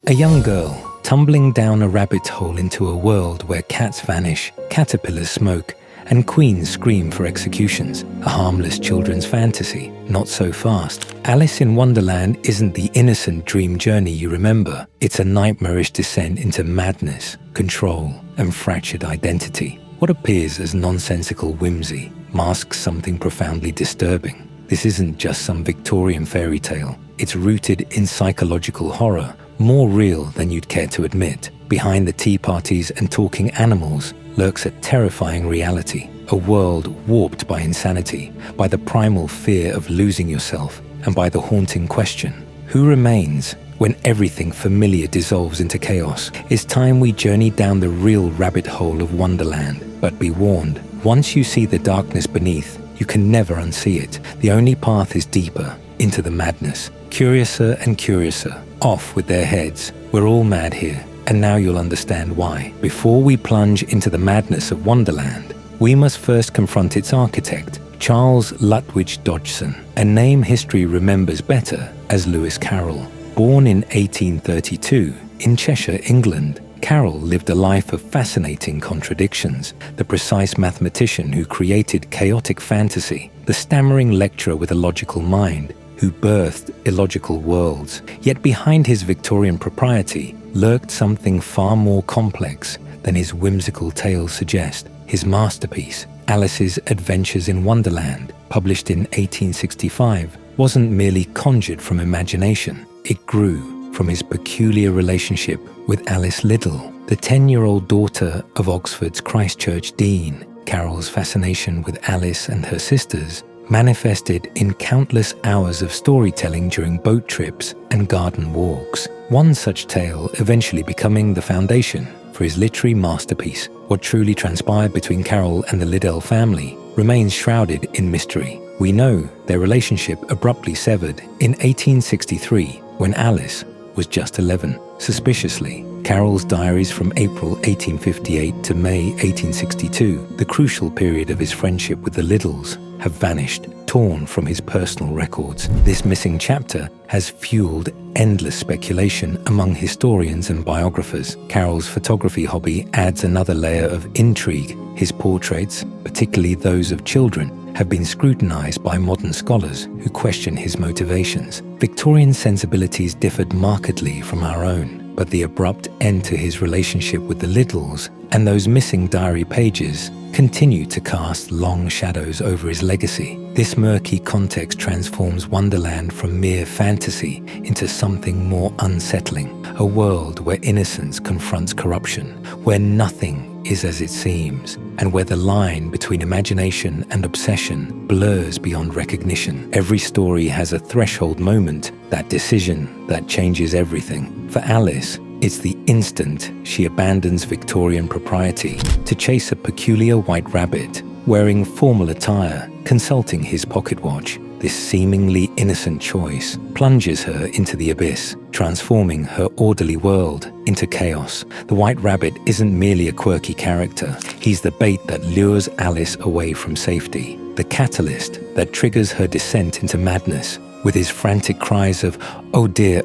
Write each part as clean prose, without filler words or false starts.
A young girl tumbling down a rabbit hole into a world where cats vanish, caterpillars smoke, and queens scream for executions. A harmless children's fantasy. Not so fast. Alice in Wonderland isn't the innocent dream journey you remember. It's a nightmarish descent into madness, control, and fractured identity. What appears as nonsensical whimsy masks something profoundly disturbing. This isn't just some Victorian fairy tale. It's rooted in psychological horror, more real than you'd care to admit. Behind the tea parties and talking animals lurks a terrifying reality, a world warped by insanity, by the primal fear of losing yourself, and by the haunting question, who remains when everything familiar dissolves into chaos? It's time we journey down the real rabbit hole of Wonderland. But be warned, once you see the darkness beneath, you can never unsee it. The only path is deeper, into the madness. Curiouser and curiouser, off with their heads. We're all mad here, and now you'll understand why. Before we plunge into the madness of Wonderland, we must first confront its architect, Charles Lutwidge Dodgson, a name history remembers better as Lewis Carroll. Born in 1832 in Cheshire, England, Carroll lived a life of fascinating contradictions. The precise mathematician who created chaotic fantasy, the stammering lecturer with a logical mind, who birthed illogical worlds. Yet behind his Victorian propriety lurked something far more complex than his whimsical tales suggest. His masterpiece, Alice's Adventures in Wonderland, published in 1865, wasn't merely conjured from imagination. It grew from his peculiar relationship with Alice Liddell, the 10-year-old daughter of Oxford's Christ Church dean. Carroll's fascination with Alice and her sisters manifested in countless hours of storytelling during boat trips and garden walks. One such tale eventually becoming the foundation for his literary masterpiece. What truly transpired between Carroll and the Liddell family remains shrouded in mystery. We know their relationship abruptly severed in 1863 when Alice was just 11. Suspiciously, Carroll's diaries from April 1858 to May 1862, the crucial period of his friendship with the Liddells, have vanished, torn from his personal records. This missing chapter has fueled endless speculation among historians and biographers. Carroll's photography hobby adds another layer of intrigue. His portraits, particularly those of children, have been scrutinized by modern scholars who question his motivations. Victorian sensibilities differed markedly from our own, but the abrupt end to his relationship with the Liddells and those missing diary pages continue to cast long shadows over his legacy. This murky context transforms Wonderland from mere fantasy into something more unsettling, a world where innocence confronts corruption, where nothing is as it seems, and where the line between imagination and obsession blurs beyond recognition. Every story has a threshold moment, that decision that changes everything. For Alice, it's the instant she abandons Victorian propriety to chase a peculiar white rabbit, wearing formal attire, consulting his pocket watch. This seemingly innocent choice plunges her into the abyss, transforming her orderly world into chaos. The White Rabbit isn't merely a quirky character. He's the bait that lures Alice away from safety, the catalyst that triggers her descent into madness. With his frantic cries of, oh dear,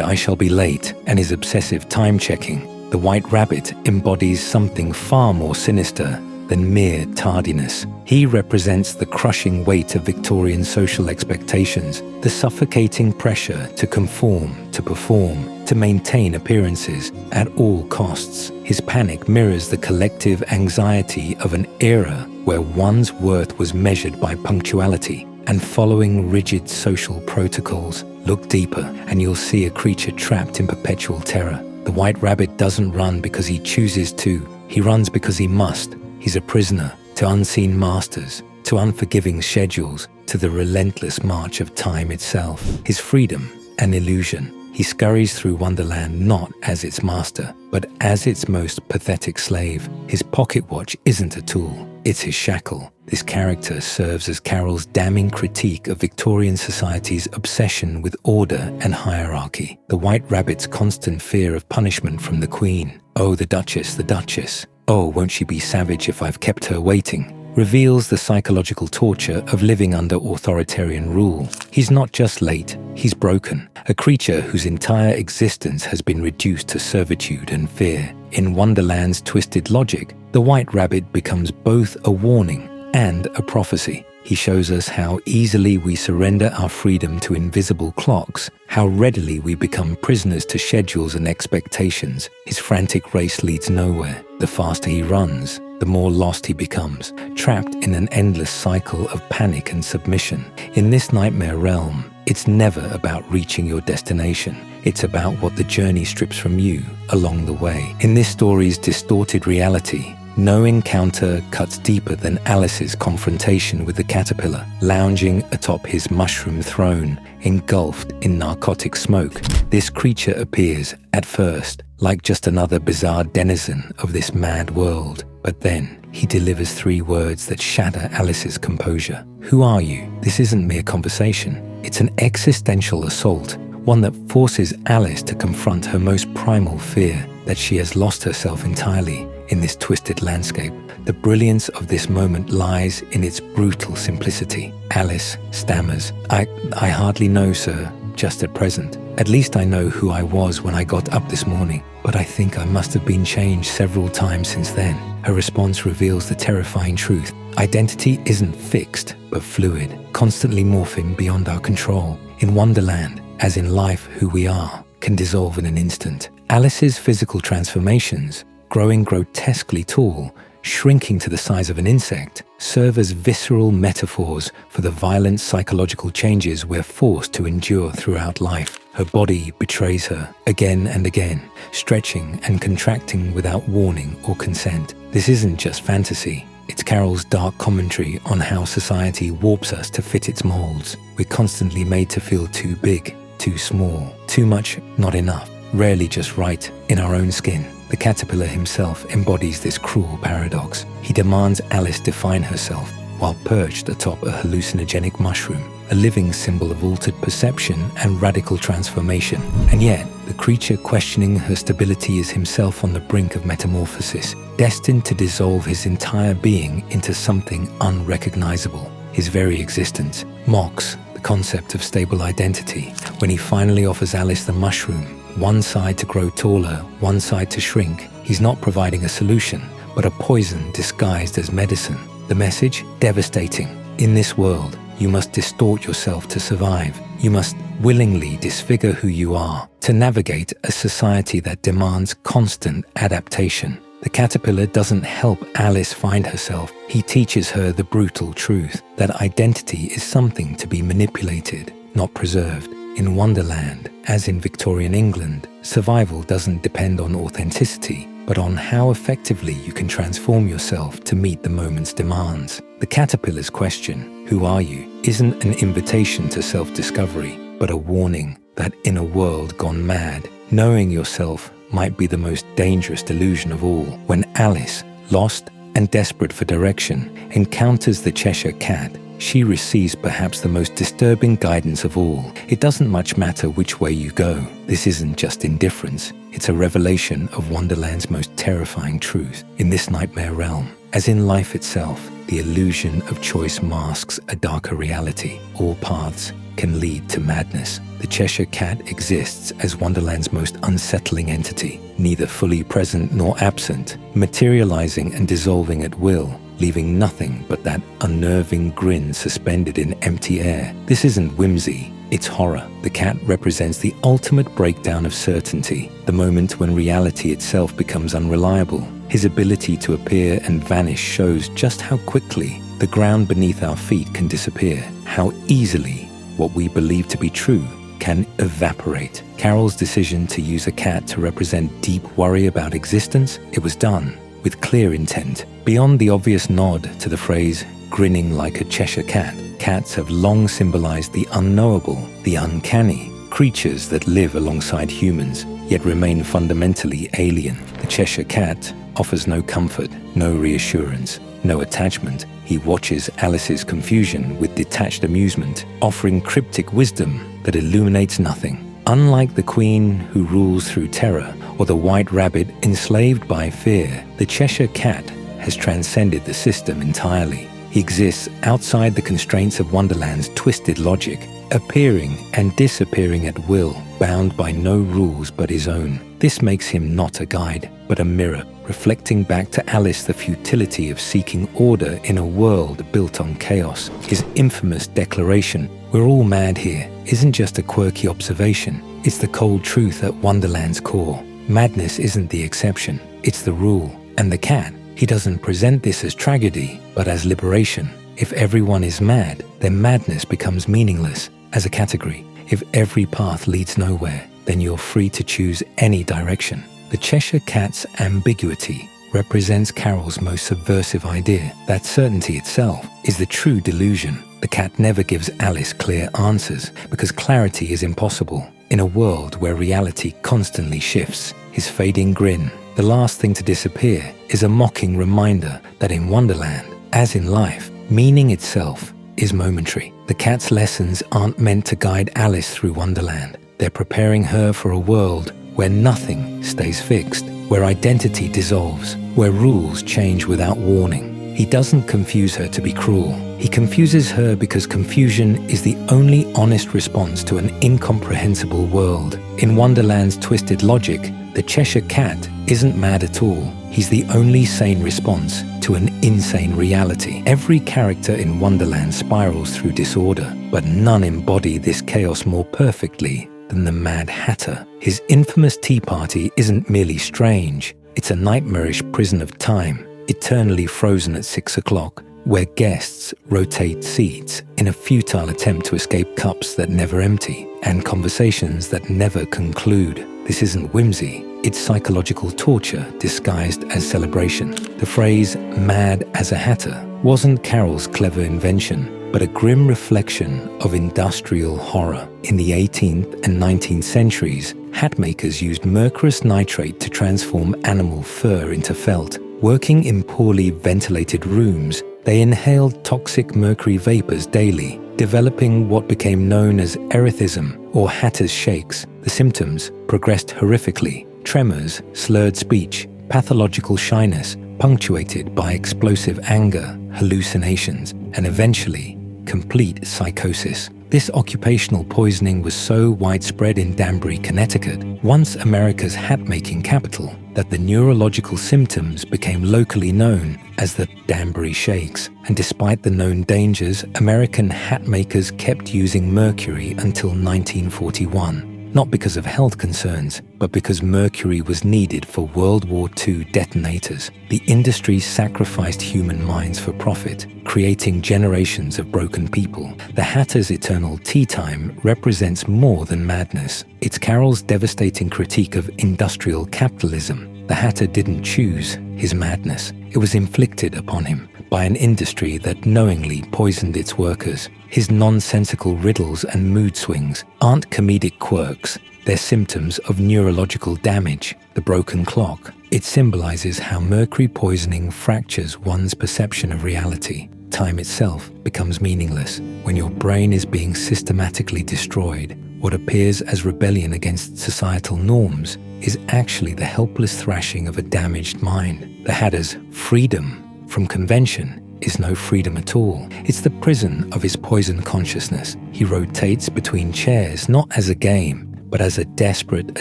I shall be late," and his obsessive time-checking, the White Rabbit embodies something far more sinister than mere tardiness. He represents the crushing weight of Victorian social expectations, the suffocating pressure to conform, to perform, to maintain appearances at all costs. His panic mirrors the collective anxiety of an era where one's worth was measured by punctuality and following rigid social protocols. Look deeper and you'll see a creature trapped in perpetual terror. The White Rabbit doesn't run because he chooses to. He runs because he must. He's a prisoner to unseen masters, to unforgiving schedules, to the relentless march of time itself. His freedom, an illusion. He scurries through Wonderland not as its master, but as its most pathetic slave. His pocket watch isn't a tool, it's his shackle. This character serves as Carroll's damning critique of Victorian society's obsession with order and hierarchy. The White Rabbit's constant fear of punishment from the Queen. Oh, the Duchess, the Duchess. Oh, won't she be savage if I've kept her waiting? reveals the psychological torture of living under authoritarian rule. He's not just late, he's broken, a creature whose entire existence has been reduced to servitude and fear. In Wonderland's twisted logic, the White Rabbit becomes both a warning and a prophecy. He shows us how easily we surrender our freedom to invisible clocks, how readily we become prisoners to schedules and expectations. His frantic race leads nowhere. The faster he runs, the more lost he becomes, trapped in an endless cycle of panic and submission. In this nightmare realm, it's never about reaching your destination. It's about what the journey strips from you along the way. In this story's distorted reality, no encounter cuts deeper than Alice's confrontation with the caterpillar, lounging atop his mushroom throne, engulfed in narcotic smoke. This creature appears, at first, like just another bizarre denizen of this mad world. But then, he delivers 3 words that shatter Alice's composure. Who are you? This isn't mere conversation. It's an existential assault, one that forces Alice to confront her most primal fear, that she has lost herself entirely in this twisted landscape. The brilliance of this moment lies in its brutal simplicity. Alice stammers, I hardly know, sir, just at present. At least I know who I was when I got up this morning, but I think I must have been changed several times since then. Her response reveals the terrifying truth. Identity isn't fixed, but fluid, constantly morphing beyond our control. In Wonderland, as in life, who we are can dissolve in an instant. Alice's physical transformations, growing grotesquely tall, shrinking to the size of an insect, serve as visceral metaphors for the violent psychological changes we're forced to endure throughout life. Her body betrays her again and again, stretching and contracting without warning or consent. This isn't just fantasy. It's Carroll's dark commentary on how society warps us to fit its molds. We're constantly made to feel too big, too small, too much, not enough, rarely just right in our own skin. The caterpillar himself embodies this cruel paradox. He demands Alice define herself while perched atop a hallucinogenic mushroom, a living symbol of altered perception and radical transformation. And yet, the creature questioning her stability is himself on the brink of metamorphosis, destined to dissolve his entire being into something unrecognizable. His very existence mocks the concept of stable identity. When he finally offers Alice the mushroom, one side to grow taller, one side to shrink, he's not providing a solution, but a poison disguised as medicine. The message? Devastating. In this world, you must distort yourself to survive. You must willingly disfigure who you are to navigate a society that demands constant adaptation. The caterpillar doesn't help Alice find herself. He teaches her the brutal truth that identity is something to be manipulated, not preserved. In Wonderland, as in Victorian England, survival doesn't depend on authenticity, but on how effectively you can transform yourself to meet the moment's demands. The caterpillar's question, who are you, isn't an invitation to self-discovery, but a warning that in a world gone mad, knowing yourself might be the most dangerous delusion of all. When Alice, lost and desperate for direction, encounters the Cheshire Cat, she receives perhaps the most disturbing guidance of all. It doesn't much matter which way you go. This isn't just indifference. It's a revelation of Wonderland's most terrifying truth. In this nightmare realm, as in life itself, the illusion of choice masks a darker reality. All paths can lead to madness. The Cheshire Cat exists as Wonderland's most unsettling entity, neither fully present nor absent, materializing and dissolving at will, leaving nothing but that unnerving grin suspended in empty air. This isn't whimsy, it's horror. The cat represents the ultimate breakdown of certainty, the moment when reality itself becomes unreliable. His ability to appear and vanish shows just how quickly the ground beneath our feet can disappear, how easily what we believe to be true can evaporate. Carroll's decision to use a cat to represent deep worry about existence, it was done with clear intent. Beyond the obvious nod to the phrase, grinning like a Cheshire cat, cats have long symbolized the unknowable, the uncanny, creatures that live alongside humans, yet remain fundamentally alien. The Cheshire Cat offers no comfort, no reassurance, no attachment. He watches Alice's confusion with detached amusement, offering cryptic wisdom that illuminates nothing. Unlike the queen who rules through terror, or the white rabbit enslaved by fear, the Cheshire Cat has transcended the system entirely. He exists outside the constraints of Wonderland's twisted logic, appearing and disappearing at will, bound by no rules but his own. This makes him not a guide, but a mirror, reflecting back to Alice the futility of seeking order in a world built on chaos. His infamous declaration, "We're all mad here," isn't just a quirky observation. It's the cold truth at Wonderland's core. Madness isn't the exception, it's the rule. And the cat, he doesn't present this as tragedy, but as liberation. If everyone is mad, then madness becomes meaningless as a category. If every path leads nowhere, then you're free to choose any direction. The Cheshire Cat's ambiguity represents Carroll's most subversive idea, that certainty itself is the true delusion. The cat never gives Alice clear answers because clarity is impossible in a world where reality constantly shifts. His fading grin, the last thing to disappear, is a mocking reminder that in Wonderland, as in life, meaning itself is momentary. The cat's lessons aren't meant to guide Alice through Wonderland. They're preparing her for a world where nothing stays fixed, where identity dissolves, where rules change without warning. He doesn't confuse her to be cruel. He confuses her because confusion is the only honest response to an incomprehensible world. In Wonderland's twisted logic, the Cheshire Cat isn't mad at all. He's the only sane response to an insane reality. Every character in Wonderland spirals through disorder, but none embody this chaos more perfectly than the Mad Hatter. His infamous tea party isn't merely strange, it's a nightmarish prison of time, eternally frozen at 6 o'clock, where guests rotate seats in a futile attempt to escape cups that never empty and conversations that never conclude. This isn't whimsy, it's psychological torture disguised as celebration. The phrase "mad as a hatter" wasn't Carroll's clever invention, but a grim reflection of industrial horror. In the 18th and 19th centuries, hat makers used mercurous nitrate to transform animal fur into felt. Working in poorly ventilated rooms, they inhaled toxic mercury vapors daily, developing what became known as erethism or hatter's shakes. The symptoms progressed horrifically: tremors, slurred speech, pathological shyness, punctuated by explosive anger, hallucinations, and eventually, complete psychosis. This occupational poisoning was so widespread in Danbury, Connecticut, once America's hat-making capital, that the neurological symptoms became locally known as the Danbury Shakes. And despite the known dangers, American hat makers kept using mercury until 1941. Not because of health concerns, but because mercury was needed for World War II detonators. The industry sacrificed human minds for profit, creating generations of broken people. The Hatter's eternal tea time represents more than madness. It's Carroll's devastating critique of industrial capitalism. The Hatter didn't choose his madness. It was inflicted upon him by an industry that knowingly poisoned its workers. His nonsensical riddles and mood swings aren't comedic quirks, they're symptoms of neurological damage. The broken clock. It symbolizes how mercury poisoning fractures one's perception of reality. Time itself becomes meaningless. When your brain is being systematically destroyed, what appears as rebellion against societal norms is actually the helpless thrashing of a damaged mind. The Hatter's freedom from convention is no freedom at all. It's the prison of his poisoned consciousness. He rotates between chairs not as a game, but as a desperate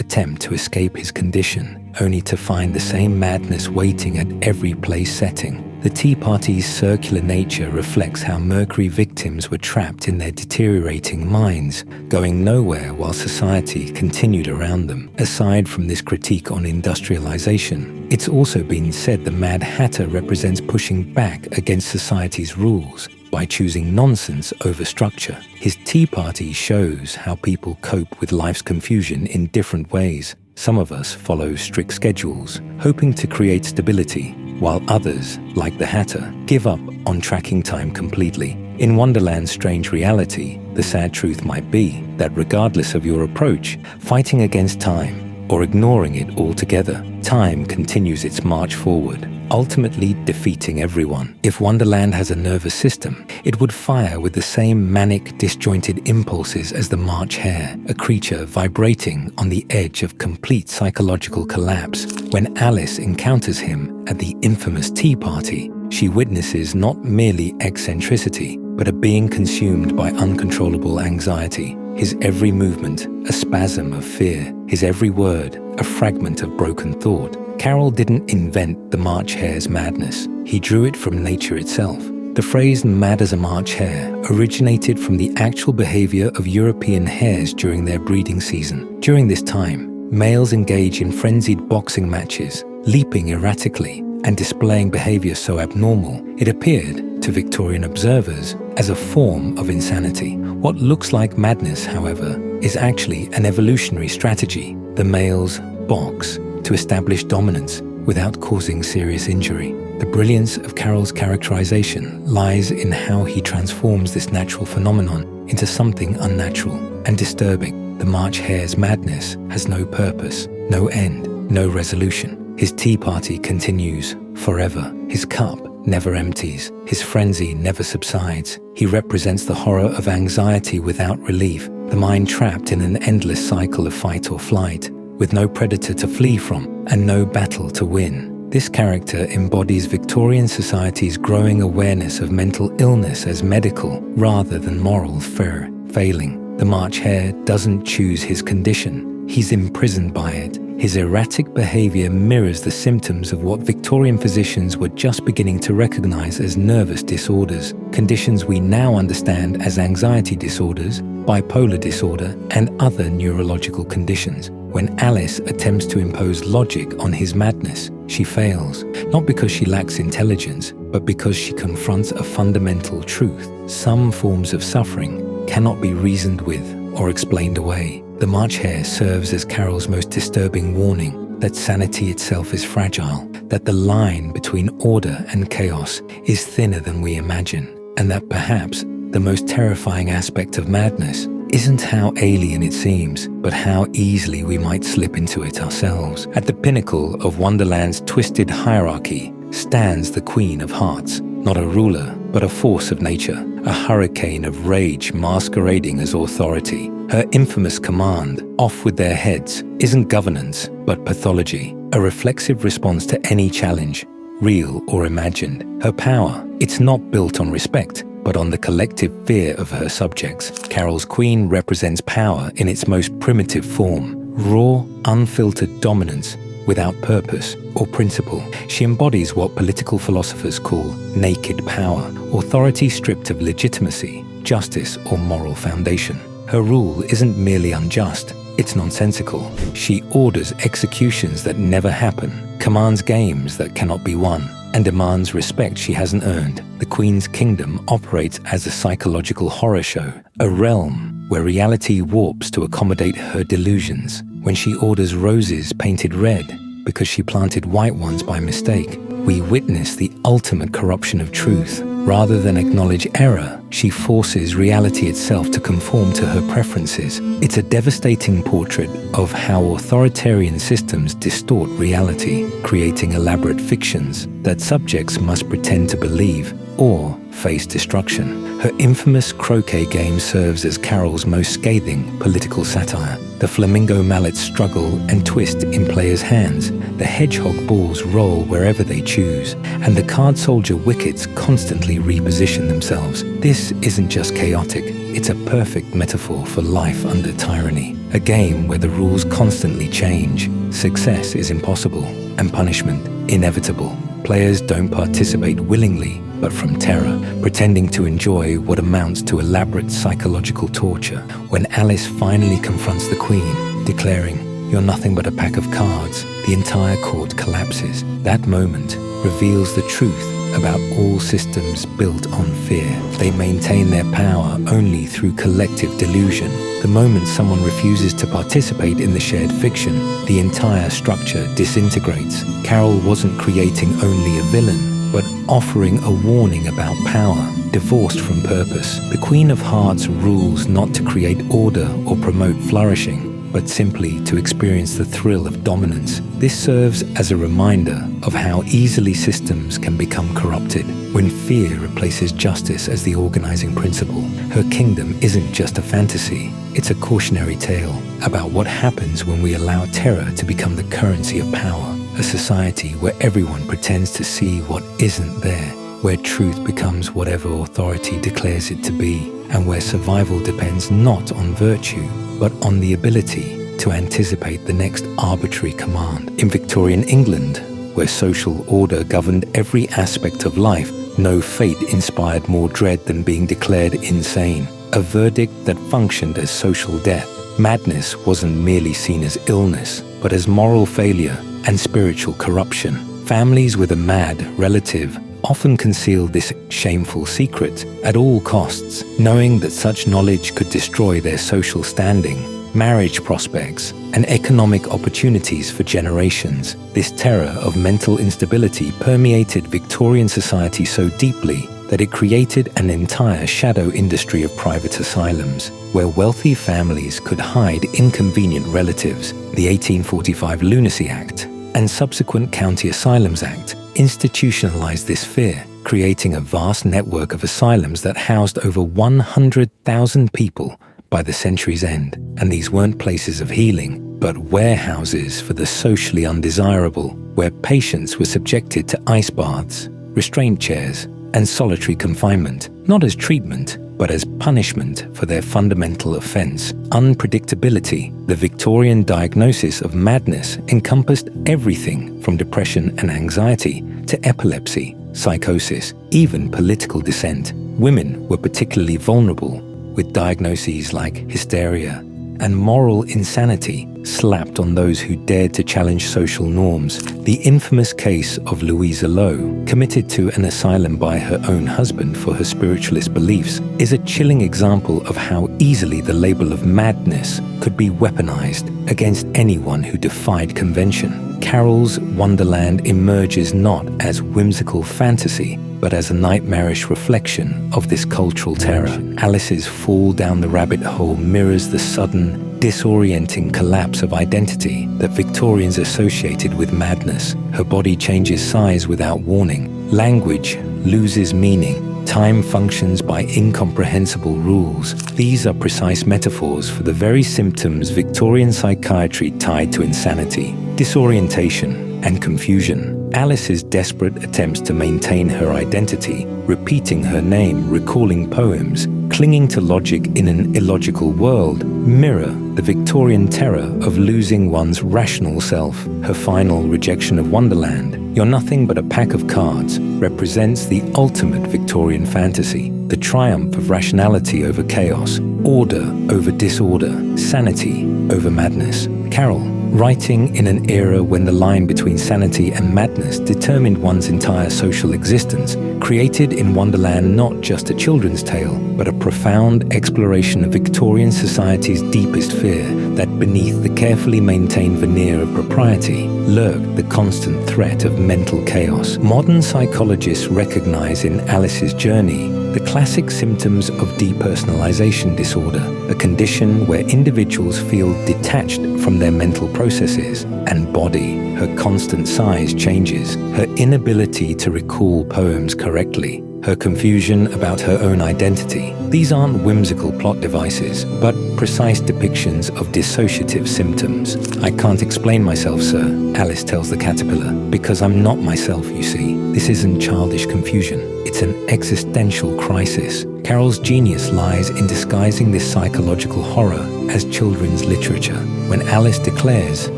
attempt to escape his condition, only to find the same madness waiting at every place setting. The Tea Party's circular nature reflects how Mercury victims were trapped in their deteriorating minds, going nowhere while society continued around them. Aside from this critique on industrialization, it's also been said the Mad Hatter represents pushing back against society's rules by choosing nonsense over structure. His Tea Party shows how people cope with life's confusion in different ways. Some of us follow strict schedules, hoping to create stability, while others, like the Hatter, give up on tracking time completely. In Wonderland's strange reality, the sad truth might be that regardless of your approach, fighting against time or ignoring it altogether, time continues its march forward, ultimately defeating everyone. If Wonderland has a nervous system, it would fire with the same manic, disjointed impulses as the March Hare, a creature vibrating on the edge of complete psychological collapse. When Alice encounters him at the infamous tea party, she witnesses not merely eccentricity, but a being consumed by uncontrollable anxiety. His every movement, a spasm of fear. His every word, a fragment of broken thought. Carroll didn't invent the March hare's madness. He drew it from nature itself. The phrase "mad as a March hare" originated from the actual behavior of European hares during their breeding season. During this time, males engage in frenzied boxing matches, leaping erratically and displaying behavior so abnormal, it appeared to Victorian observers as a form of insanity. What looks like madness, however, is actually an evolutionary strategy. The males box to establish dominance without causing serious injury. The brilliance of Carroll's characterization lies in how he transforms this natural phenomenon into something unnatural and disturbing. The March hare's madness has no purpose, no end, no resolution. His tea party continues forever. His cup never empties. His frenzy never subsides. He represents the horror of anxiety without relief, the mind trapped in an endless cycle of fight or flight, with no predator to flee from and no battle to win. This character embodies Victorian society's growing awareness of mental illness as medical rather than moral failing. The March hare doesn't choose his condition, he's imprisoned by it. His erratic behavior mirrors the symptoms of what Victorian physicians were just beginning to recognize as nervous disorders, conditions we now understand as anxiety disorders, bipolar disorder, and other neurological conditions. When Alice attempts to impose logic on his madness, she fails, not because she lacks intelligence, but because she confronts a fundamental truth. Some forms of suffering cannot be reasoned with or explained away. The March hare serves as Carroll's most disturbing warning that sanity itself is fragile, that the line between order and chaos is thinner than we imagine, and that perhaps the most terrifying aspect of madness isn't how alien it seems, but how easily we might slip into it ourselves. At the pinnacle of Wonderland's twisted hierarchy stands the Queen of Hearts, not a ruler, but a force of nature, a hurricane of rage masquerading as authority. Her infamous command, "Off with their heads," isn't governance, but pathology, a reflexive response to any challenge, real or imagined. Her power, it's not built on respect, but on the collective fear of her subjects. Carroll's Queen represents power in its most primitive form, raw, unfiltered dominance without purpose or principle. She embodies what political philosophers call naked power, authority stripped of legitimacy, justice, or moral foundation. Her rule isn't merely unjust, it's nonsensical. She orders executions that never happen, commands games that cannot be won, and demands respect she hasn't earned. The Queen's kingdom operates as a psychological horror show, a realm where reality warps to accommodate her delusions. When she orders roses painted red because she planted white ones by mistake, we witness the ultimate corruption of truth. Rather than acknowledge error, she forces reality itself to conform to her preferences. It's a devastating portrait of how authoritarian systems distort reality, creating elaborate fictions that subjects must pretend to believe or face destruction. Her infamous croquet game serves as Carroll's most scathing political satire. The flamingo mallets struggle and twist in players' hands, the hedgehog balls roll wherever they choose, and the card soldier wickets constantly reposition themselves. This isn't just chaotic, it's a perfect metaphor for life under tyranny. A game where the rules constantly change, success is impossible, and punishment inevitable. Players don't participate willingly, but from terror, pretending to enjoy what amounts to elaborate psychological torture. When Alice finally confronts the Queen, declaring, "You're nothing but a pack of cards," the entire court collapses. That moment reveals the truth about all systems built on fear. They maintain their power only through collective delusion. The moment someone refuses to participate in the shared fiction, the entire structure disintegrates. Carroll wasn't creating only a villain, but offering a warning about power, divorced from purpose. The Queen of Hearts rules not to create order or promote flourishing, but simply to experience the thrill of dominance. This serves as a reminder of how easily systems can become corrupted when fear replaces justice as the organizing principle. Her kingdom isn't just a fantasy, it's a cautionary tale about what happens when we allow terror to become the currency of power. a society where everyone pretends to see what isn't there, where truth becomes whatever authority declares it to be, and where survival depends not on virtue, but on the ability to anticipate the next arbitrary command. In Victorian England, where social order governed every aspect of life, no fate inspired more dread than being declared insane, a verdict that functioned as social death. Madness wasn't merely seen as illness, but as moral failure and spiritual corruption. Families with a mad relative often concealed this shameful secret at all costs, knowing that such knowledge could destroy their social standing, marriage prospects, and economic opportunities for generations. This terror of mental instability permeated Victorian society so deeply that it created an entire shadow industry of private asylums, where wealthy families could hide inconvenient relatives. The 1845 Lunacy Act and subsequent County Asylums Act institutionalized this fear, creating a vast network of asylums that housed over 100,000 people by the century's end. And these weren't places of healing, but warehouses for the socially undesirable, where patients were subjected to ice baths, restraint chairs, and solitary confinement, not as treatment, but as punishment for their fundamental offense, unpredictability. The Victorian diagnosis of madness encompassed everything from depression and anxiety to epilepsy, psychosis, even political dissent. Women were particularly vulnerable, with diagnoses like hysteria and moral insanity slapped on those who dared to challenge social norms. The infamous case of Louisa Lowe, committed to an asylum by her own husband for her spiritualist beliefs, is a chilling example of how easily the label of madness could be weaponized against anyone who defied convention. Carroll's Wonderland emerges not as whimsical fantasy, but as a nightmarish reflection of this cultural terror. Alice's fall down the rabbit hole mirrors the sudden, disorienting collapse of identity that Victorians associated with madness. Her body changes size without warning. Language loses meaning. Time functions by incomprehensible rules. These are precise metaphors for the very symptoms Victorian psychiatry tied to insanity: disorientation and confusion. Alice's desperate attempts to maintain her identity, repeating her name, recalling poems, clinging to logic in an illogical world, mirror the Victorian terror of losing one's rational self. Her final rejection of Wonderland, "You're nothing but a pack of cards," represents the ultimate Victorian fantasy, the triumph of rationality over chaos, order over disorder, sanity over madness. Carroll, writing in an era when the line between sanity and madness determined one's entire social existence, created in Wonderland not just a children's tale, but a profound exploration of Victorian society's deepest fear, that beneath the carefully maintained veneer of propriety lurked the constant threat of mental chaos. Modern psychologists recognize in Alice's journey the classic symptoms of depersonalization disorder, a condition where individuals feel detached from their mental processes and body. Her constant size changes, her inability to recall poems correctly, her confusion about her own identity. These aren't whimsical plot devices, but precise depictions of dissociative symptoms. "I can't explain myself, sir," Alice tells the caterpillar, "because I'm not myself, you see." This isn't childish confusion. It's an existential crisis. Carroll's genius lies in disguising this psychological horror as children's literature. When Alice declares,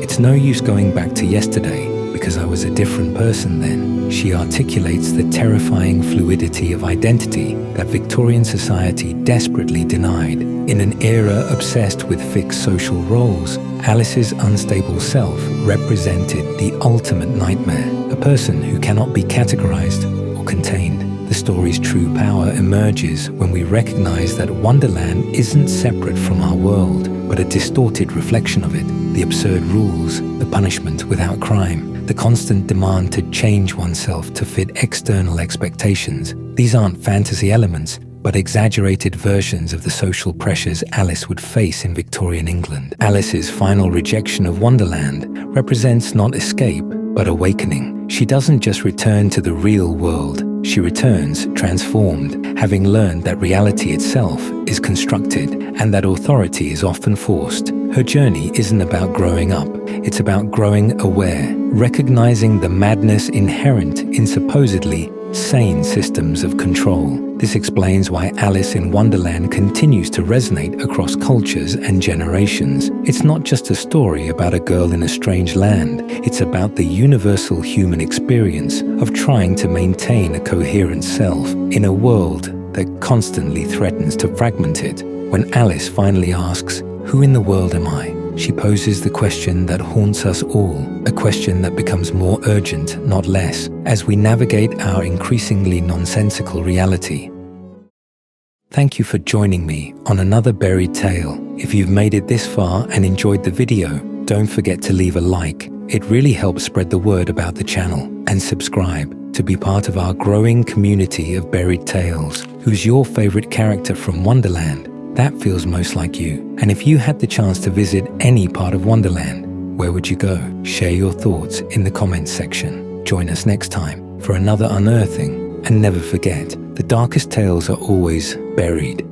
"It's no use going back to yesterday, because I was a different person then," she articulates the terrifying fluidity of identity that Victorian society desperately denied. In an era obsessed with fixed social roles, Alice's unstable self represented the ultimate nightmare, a person who cannot be categorized or contained. The story's true power emerges when we recognize that Wonderland isn't separate from our world, but a distorted reflection of it. The absurd rules, the punishment without crime, the constant demand to change oneself to fit external expectations. These aren't fantasy elements, but exaggerated versions of the social pressures Alice would face in Victorian England. Alice's final rejection of Wonderland represents not escape, but awakening. She doesn't just return to the real world, she returns transformed, having learned that reality itself is constructed and that authority is often forced. Her journey isn't about growing up, it's about growing aware, recognizing the madness inherent in supposedly sane systems of control. This explains why Alice in Wonderland continues to resonate across cultures and generations. It's not just a story about a girl in a strange land, it's about the universal human experience of trying to maintain a coherent self in a world that constantly threatens to fragment it. When Alice finally asks, "Who in the world am I?" she poses the question that haunts us all, a question that becomes more urgent, not less, as we navigate our increasingly nonsensical reality. Thank you for joining me on another buried tale. If you've made it this far and enjoyed the video, don't forget to leave a like. It really helps spread the word about the channel, and subscribe to be part of our growing community of buried tales. Who's your favorite character from Wonderland? That feels most like you. And if you had the chance to visit any part of Wonderland, where would you go? Share your thoughts in the comments section. Join us next time for another unearthing. And never forget, the darkest tales are always buried.